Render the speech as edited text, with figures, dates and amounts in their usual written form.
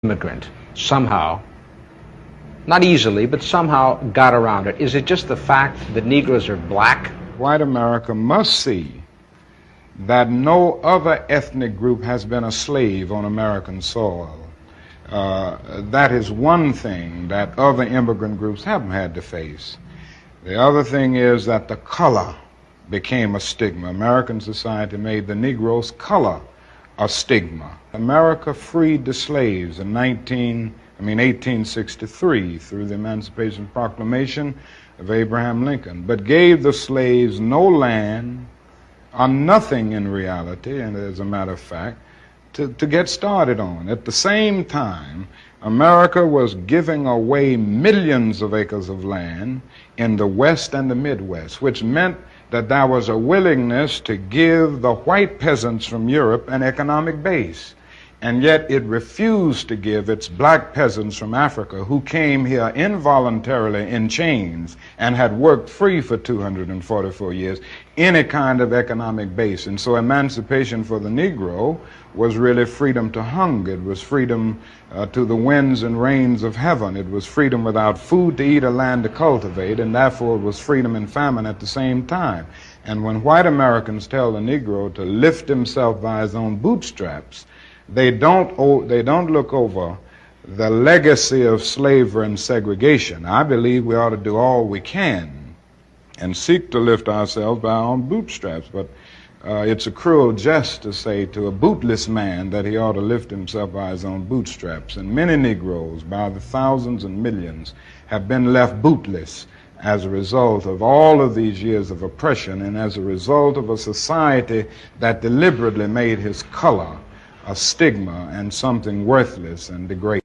immigrant somehow, not easily, but somehow got around it? Is it just the fact that Negroes are black? White America must see that no other ethnic group has been a slave on American soil. That is one thing that other immigrant groups haven't had to face. The other thing is that the color became a stigma. American society made the Negro's color a stigma. America freed the slaves in 1863 through the Emancipation Proclamation of Abraham Lincoln, but gave the slaves no land or nothing in reality, and as a matter of fact, to get started on. At the same time, America was giving away millions of acres of land in the West and the Midwest, which meant that there was a willingness to give the white peasants from Europe an economic base. And yet it refused to give its black peasants from Africa, who came here involuntarily in chains and had worked free for 244 years, any kind of economic base. And so emancipation for the Negro was really freedom to hunger. It was freedom to the winds and rains of heaven. It was freedom without food to eat or land to cultivate, and therefore it was freedom and famine at the same time. And when white Americans tell the Negro to lift himself by his own bootstraps, they don't look over the legacy of slavery and segregation. I believe we ought to do all we can and seek to lift ourselves by our own bootstraps, but it's a cruel jest to say to a bootless man that he ought to lift himself by his own bootstraps. And many Negroes, by the thousands and millions, have been left bootless as a result of all of these years of oppression and as a result of a society that deliberately made his color a stigma and something worthless and degrading.